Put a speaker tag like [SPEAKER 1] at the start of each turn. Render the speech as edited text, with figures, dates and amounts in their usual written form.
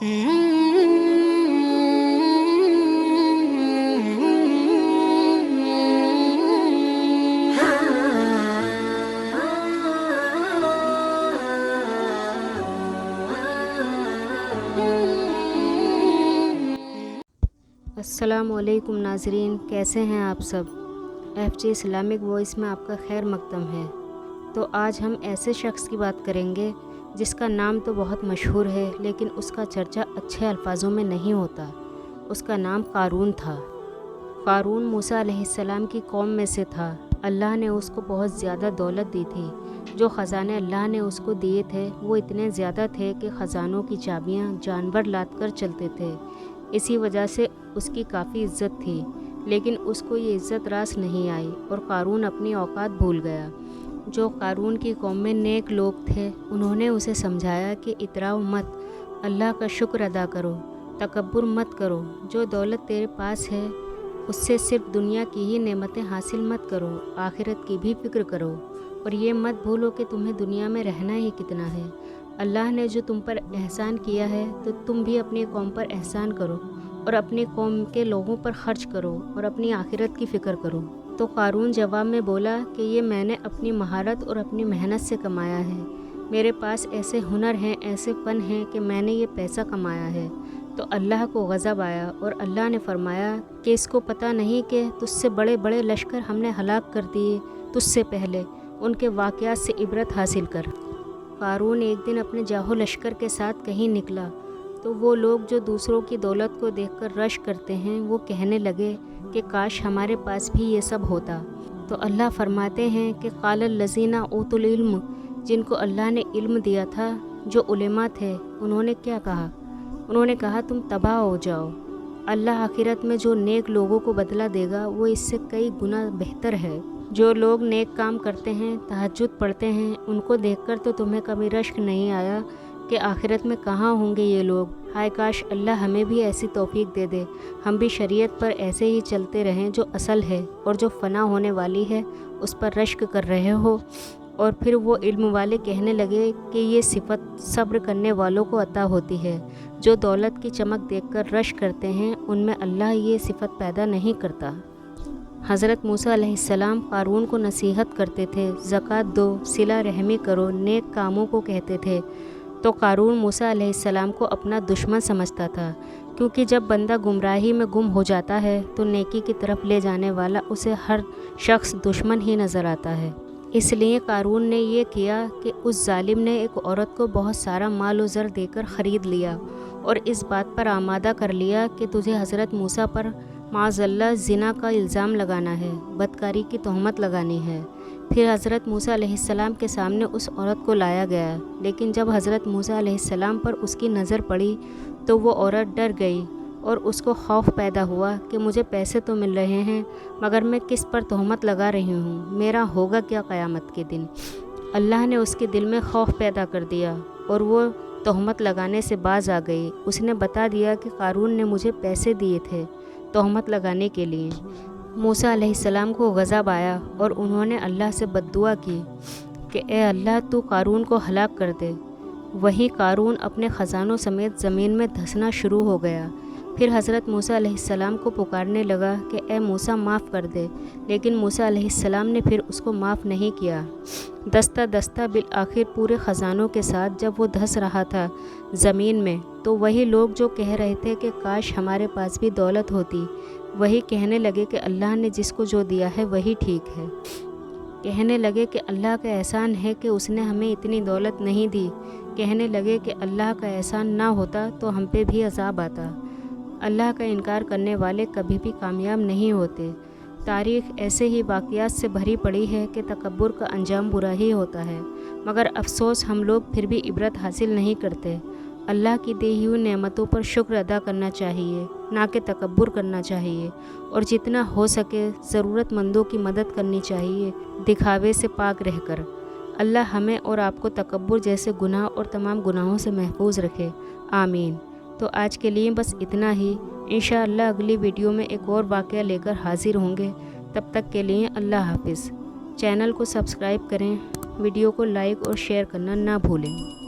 [SPEAKER 1] अस्सलामुअलैकुम नाज़रीन, कैसे हैं आप सब। FJ इस्लामिक वॉइस में आपका खैर मकदम है। तो आज हम ऐसे शख्स की बात करेंगे जिसका नाम तो बहुत मशहूर है, लेकिन उसका चर्चा अच्छे अल्फाजों में नहीं होता। उसका नाम क़ारून था। क़ारून मूसा अलैहिस्सलाम की कौम में से था। अल्लाह ने उसको बहुत ज़्यादा दौलत दी थी। जो ख़जाने अल्लाह ने उसको दिए थे वो इतने ज़्यादा थे कि ख़जानों की चाबियाँ जानवर लाद कर चलते थे। इसी वजह से उसकी काफ़ी इज़्ज़त थी, लेकिन उसको ये इज़्ज़त रास नहीं आई और क़ारून अपनी औकात भूल गया। जो क़ारून की कौम में नेक लोग थे उन्होंने उसे समझाया कि इतराओ मत, अल्लाह का शुक्र अदा करो, तकब्बुर मत करो। जो दौलत तेरे पास है उससे सिर्फ दुनिया की ही नेमतें हासिल मत करो, आखिरत की भी फ़िक्र करो। और ये मत भूलो कि तुम्हें दुनिया में रहना ही कितना है। अल्लाह ने जो तुम पर एहसान किया है तो तुम भी अपनी कौम पर एहसान करो और अपनी कौम के लोगों पर खर्च करो और अपनी आखिरत की फ़िक्र करो। तो क़ारून जवाब में बोला कि ये मैंने अपनी महारत और अपनी मेहनत से कमाया है। मेरे पास ऐसे हुनर हैं, ऐसे फ़न हैं कि मैंने ये पैसा कमाया है। तो अल्लाह को गज़ब आया और अल्लाह ने फरमाया कि इसको पता नहीं कि तुझसे बड़े बड़े लश्कर हमने हलाक कर दिए तुझसे पहले, उनके वाक़यात से इबरत हासिल कर। क़ारून एक दिन अपने जाहो लश्कर के साथ कहीं निकला तो वो लोग जो दूसरों की दौलत को देखकर रश करते हैं वो कहने लगे कि काश हमारे पास भी ये सब होता। तो अल्लाह फरमाते हैं कि क़ालल लज़ीना ऊतुल इल्म, जिनको अल्लाह ने इल्म दिया था, जो उलेमा थे, उन्होंने क्या कहा? उन्होंने कहा तुम तबाह हो जाओ। अल्लाह आखिरत में जो नेक लोगों को बदला देगा वो इससे कई गुना बेहतर है। जो लोग नेक काम करते हैं, तहज्जुद पढ़ते हैं, उनको देखकर तो तुम्हें कभी रश्क नहीं आया कि आखिरत में कहाँ होंगे ये लोग। हाय काश अल्लाह हमें भी ऐसी तौफीक दे दे, हम भी शरीयत पर ऐसे ही चलते रहें जो असल है और जो फ़ना होने वाली है उस पर रश्क कर रहे हो। और फिर वो इल्म वाले कहने लगे कि ये सिफ़त सब्र करने वालों को अता होती है। जो दौलत की चमक देखकर रश करते हैं उनमें अल्लाह ये सिफ़त पैदा नहीं करता। हज़रत मूसा अलैहिस्सलाम क़ारून को नसीहत करते थे, ज़कात दो, सिला रहमी करो, नेक कामों को कहते थे। तो क़ारून मूसा अलैहिस्सलाम को अपना दुश्मन समझता था, क्योंकि जब बंदा गुमराही में गुम हो जाता है तो नेकी की तरफ ले जाने वाला उसे हर शख्स दुश्मन ही नज़र आता है। इसलिए क़ारून ने ये किया कि उस जालिम ने एक औरत को बहुत सारा माल व ज़र देकर ख़रीद लिया और इस बात पर आमादा कर लिया कि तुझे हज़रत मूसा पर माज़अल्लाह ज़िना का इल्ज़ाम लगाना है, बदकारी की तोहमत लगानी है। फिर हज़रत मूसा अलैहिस्सलाम के सामने उस औरत को लाया गया, लेकिन जब हज़रत मूसा अलैहिस्सलाम पर उसकी नज़र पड़ी तो वो औरत डर गई और उसको खौफ पैदा हुआ कि मुझे पैसे तो मिल रहे हैं मगर मैं किस पर तोहमत लगा रही हूँ, मेरा होगा क्या क़यामत के दिन। अल्लाह ने उसके दिल में खौफ पैदा कर दिया और वो तोहमत लगाने से बाज आ गई। उसने बता दिया कि क़ारून ने मुझे पैसे दिए थे तोहमत लगाने के लिए। मूसा अलैहिस्सलाम को गज़ब आया और उन्होंने अल्लाह से बद्दुआ की कि ए अल्लाह, तू क़ारून को हलाक कर दे। वहीं क़ारून अपने ख़जानों समेत ज़मीन में धंसना शुरू हो गया। फिर हज़रत मूसा अलैहिस्सलाम को पुकारने लगा कि ए मूसा माफ़ कर दे, लेकिन मूसा अलैहिस्सलाम ने फिर उसको माफ़ नहीं किया। दस्ता दस्ता बिल आखिर पूरे ख़जानों के साथ जब वो धंस रहा था ज़मीन में, तो वही लोग जो कह रहे थे कि काश हमारे पास भी दौलत होती, वही कहने लगे कि अल्लाह ने जिसको जो दिया है वही ठीक है। कहने लगे कि अल्लाह का एहसान है कि उसने हमें इतनी दौलत नहीं दी। कहने लगे कि अल्लाह का एहसान ना होता तो हम पे भी अज़ाब आता। अल्लाह का इनकार करने वाले कभी भी कामयाब नहीं होते। तारीख़ ऐसे ही वाक़यात से भरी पड़ी है कि तकब्बुर का अंजाम बुरा ही होता है, मगर अफसोस हम लोग फिर भी इबरत हासिल नहीं करते। अल्लाह की दी हुई नेमतों पर शुक्र अदा करना चाहिए, ना कि तकब्बुर करना चाहिए। और जितना हो सके ज़रूरतमंदों की मदद करनी चाहिए, दिखावे से पाक रहकर। अल्लाह हमें और आपको तकब्बुर जैसे गुनाह और तमाम गुनाहों से महफूज रखे, आमीन। तो आज के लिए बस इतना ही। इंशाअल्लाह अगली वीडियो में एक और वाक़या लेकर हाजिर होंगे। तब तक के लिए अल्लाह हाफ़िज़। चैनल को सब्सक्राइब करें, वीडियो को लाइक और शेयर करना ना भूलें।